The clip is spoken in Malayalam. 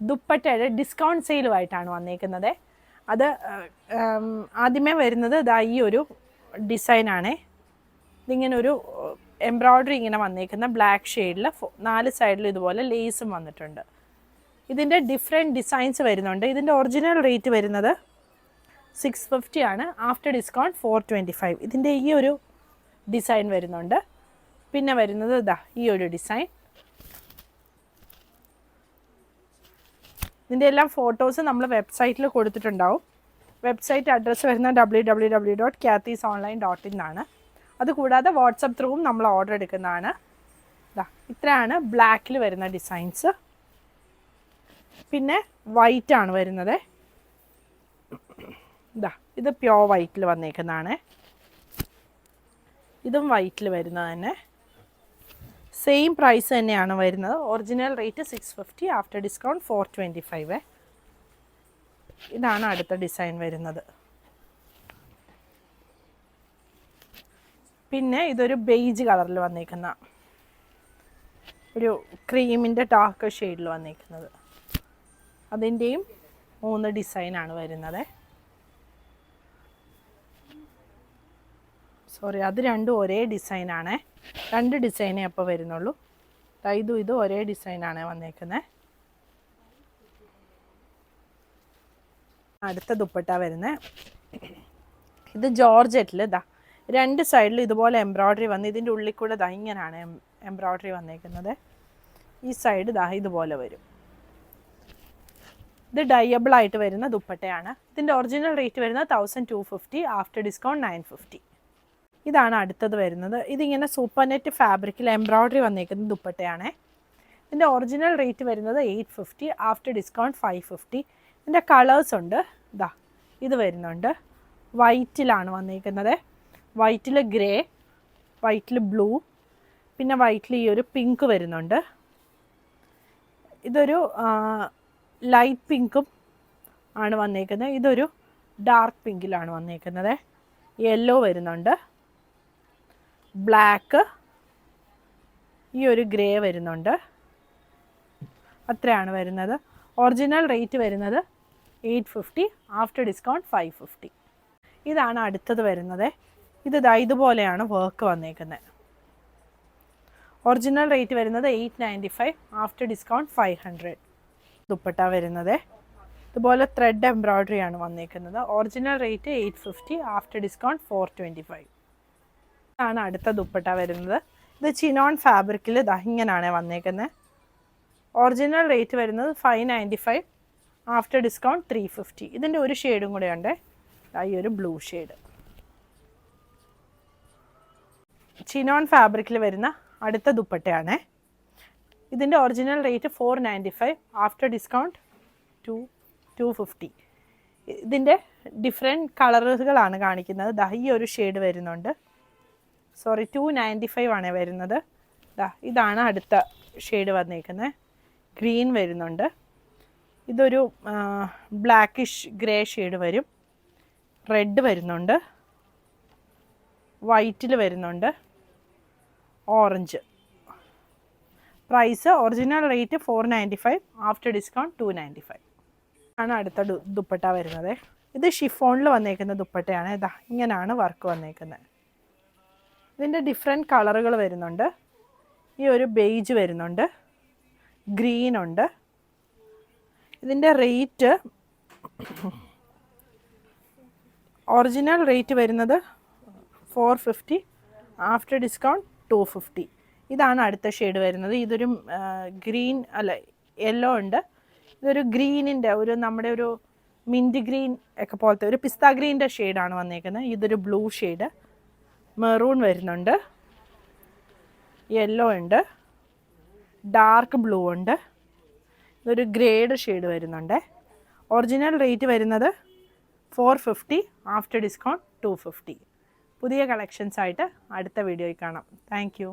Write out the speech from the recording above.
ദുപ്പട്ടയുടെ ഡിസ്കൗണ്ട് സെയിലുമായിട്ടാണ് വന്നേക്കുന്നത്. അത് ആദ്യമേ വരുന്നത് ഇതാ ഈ ഒരു ഡിസൈനാണേ. ഇതിങ്ങനെ ഒരു എംബ്രോയ്ഡറി ഇങ്ങനെ വന്നേക്കുന്ന ബ്ലാക്ക് ഷെയ്ഡിൽ 4 സൈഡിൽ ഇതുപോലെ ലേസും വന്നിട്ടുണ്ട്. ഇതിൻ്റെ ഡിഫറെൻറ്റ് ഡിസൈൻസ് വരുന്നുണ്ട്. ഇതിൻ്റെ ഒറിജിനൽ റേറ്റ് വരുന്നത് 650 ആണ്. After discount 425. ഇതിൻ്റെ ഈ ഒരു ഡിസൈൻ വരുന്നുണ്ട്. പിന്നെ വരുന്നത് ഇതാ ഈ ഒരു ഡിസൈൻ. ഇതിൻ്റെ എല്ലാം ഫോട്ടോസ് നമ്മൾ വെബ്സൈറ്റിൽ കൊടുത്തിട്ടുണ്ടാവും. വെബ്സൈറ്റ് അഡ്രസ്സ് വരുന്ന www.kathysonline.in ആണ്. അതുകൂടാതെ വാട്സപ്പ് ത്രൂവും നമ്മൾ ഓർഡർ എടുക്കുന്നതാണ്. ഇതാ ഇത്രയാണ് ബ്ലാക്കിൽ വരുന്ന ഡിസൈൻസ്. പിന്നെ വൈറ്റ് ആണ് വരുന്നത്. ഇതാ ഇത് പ്യോർ വൈറ്റിൽ വന്നേക്കുന്നതാണ്. ഇതും വൈറ്റിൽ വരുന്നത് തന്നെ. സെയിം പ്രൈസ് തന്നെയാണ് വരുന്നത്. Original rate 650, after discount 425. ഇതാണ് അടുത്ത ഡിസൈൻ വരുന്നത്. പിന്നെ ഇതൊരു ബേജ് കളറിൽ വന്നേക്കുന്ന ഒരു ക്രീമിൻ്റെ ഡാർക്ക് ഷെയ്ഡിൽ വന്നേക്കുന്നത്. അതിൻ്റെയും 3 ഡിസൈനാണ് വരുന്നത്. സോറി, അത് രണ്ടും ഒരേ ഡിസൈനാണ്. 2 ഡിസൈനേ അപ്പോൾ വരുന്നുള്ളൂ. ഇതും ഒരേ ഡിസൈനാണ് വന്നേക്കുന്നത്. അടുത്ത ദുപ്പട്ട വരുന്നത് ഇത് ജോർജറ്റിൽ ഇതാ 2 സൈഡിൽ ഇതുപോലെ എംബ്രോയ്ഡറി വന്ന് ഇതിൻ്റെ ഉള്ളിൽ കൂടെ ദാ ഇങ്ങനെയാണ് എംബ്രോയ്ഡറി വന്നേക്കുന്നത്. ഈ സൈഡ് ദാ ഇതുപോലെ വരും. ഇത് ഡയബിൾ ആയിട്ട് വരുന്ന ദുപ്പട്ടയാണ്. ഇതിൻ്റെ ഒറിജിനൽ റേറ്റ് വരുന്നത് 1250, ആഫ്റ്റർ ഡിസ്കൗണ്ട് 950. ഇതാണ് അടുത്തത് വരുന്നത്. ഇതിങ്ങനെ സൂപ്പർ നെറ്റ് ഫാബ്രിക്കിൽ എംബ്രോയ്ഡറി വന്നേക്കുന്ന ദുപ്പട്ടയാണ്. ഇതിൻ്റെ ഒറിജിനൽ റേറ്റ് വരുന്നത് 850, ആഫ്റ്റർ ഡിസ്കൗണ്ട് 550. ഇതിൻ്റെ കളേഴ്സ് ഉണ്ട്. ഇതാ ഇത് വരുന്നുണ്ട്. വൈറ്റിലാണ് വന്നേക്കുന്നത്. വൈറ്റിൽ ഗ്രേ, വൈറ്റിൽ ബ്ലൂ, പിന്നെ വൈറ്റിൽ ഈ ഒരു പിങ്ക് വരുന്നുണ്ട്. ഇതൊരു ലൈറ്റ് പിങ്കും ആണ് വന്നേക്കുന്നത്. ഇതൊരു ഡാർക്ക് പിങ്കിലാണ് വന്നേക്കുന്നത്. യെല്ലോ വരുന്നുണ്ട്, ബ്ലാക്ക്, ഈ ഒരു ഗ്രേ വരുന്നുണ്ട്. അത്രയാണ് വരുന്നത്. ഒറിജിനൽ റേറ്റ് വരുന്നത് 850, ആഫ്റ്റർ ഡിസ്കൗണ്ട് 550. ഇതാണ് അടുത്തത് വരുന്നത്. ഇതുപോലെയാണ് വർക്ക് വന്നേക്കുന്നത്. ഒറിജിനൽ റേറ്റ് വരുന്നത് 895, ആഫ്റ്റർ ഡിസ്കൗണ്ട് 500. ദുപ്പട്ട വരുന്നത് ഇതുപോലെ ത്രെഡ് എംബ്രോയ്ഡറി ആണ് വന്നേക്കുന്നത്. Original rate 850, after discount 425. ഇതാണ് അടുത്ത ദുപ്പട്ട വരുന്നത്. ഇത് ചിനോൺ ഫാബ്രിക്കിൽ ഇങ്ങനെയാണ് വന്നേക്കുന്നത്. ഒറിജിനൽ റേറ്റ് വരുന്നത് 595, ആഫ്റ്റർ ഡിസ്കൗണ്ട് 350. ഇതിൻ്റെ ഒരു ഷെയ്ഡും കൂടെ ഉണ്ട്, ഈ ഒരു ബ്ലൂ ഷെയ്ഡ്. ചിനോൺ ഫാബ്രിക്കിൽ വരുന്ന അടുത്ത ദുപ്പട്ടയാണ്. ഇതിൻ്റെ ഒറിജിനൽ റേറ്റ് 495, ആഫ്റ്റർ ഡിസ്കൗണ്ട് 250. ഇതിൻ്റെ ഡിഫറെൻറ്റ് കളറുകളാണ് കാണിക്കുന്നത്. ഈ ഒരു ഷെയ്ഡ് വരുന്നുണ്ട്. സോറി, 295 ആണ് വരുന്നത്. ഇതാണ് അടുത്ത ഷെയ്ഡ് വന്നേക്കുന്നത്. ഗ്രീൻ വരുന്നുണ്ട്. ഇതൊരു ബ്ലാക്കിഷ് ഗ്രേ ഷെയ്ഡ് വരും. റെഡ് വരുന്നുണ്ട്, വൈറ്റിൽ വരുന്നുണ്ട്, orange. Price original rate 495, after discount 295 ആണ് അടുത്ത ദുപ്പട്ട വരുന്നത്. ഇത് ഷിഫോണിൽ വന്നേക്കുന്ന ദുപ്പട്ടയാണ്. ഇങ്ങനെയാണ് വർക്ക് വന്നേക്കുന്നത്. ഇതിൻ്റെ ഡിഫറെൻറ്റ് കളറുകൾ വരുന്നുണ്ട്. ഈ ഒരു ബേജ് വരുന്നുണ്ട്, ഗ്രീൻ ഉണ്ട്. ഇതിൻ്റെ റേറ്റ് ഒറിജിനൽ റേറ്റ് വരുന്നത് 450, ആഫ്റ്റർ ഡിസ്കൗണ്ട് 250. ഇതാണ് അടുത്ത ഷെയ്ഡ് വരുന്നത്. ഇതൊരു ഗ്രീൻ അല്ല യെല്ലോ ഉണ്ട്. ഇതൊരു ഗ്രീനിൻ്റെ നമ്മുടെ ഒരു മിൻറ്റ് ഗ്രീൻ ഒക്കെ പോലത്തെ ഒരു പിസ്ത ഗ്രീൻ്റെ ഷെയ്ഡാണ് വന്നേക്കുന്നത്. ഇതൊരു ബ്ലൂ ഷെയ്ഡ്, മെറൂൺ വരുന്നുണ്ട്, യെല്ലോ ഉണ്ട്, ഡാർക്ക് ബ്ലൂ ഉണ്ട്. ഇതൊരു ഗ്രേഡ് ഷെയ്ഡ് വരുന്നുണ്ട്. ഒറിജിനൽ റേറ്റ് വരുന്നത് 450, ആഫ്റ്റർ ഡിസ്കൗണ്ട് 250. പുതിയ കളക്ഷൻസ് ആയിട്ട് അടുത്ത വീഡിയോയിൽ കാണാം. Thank you.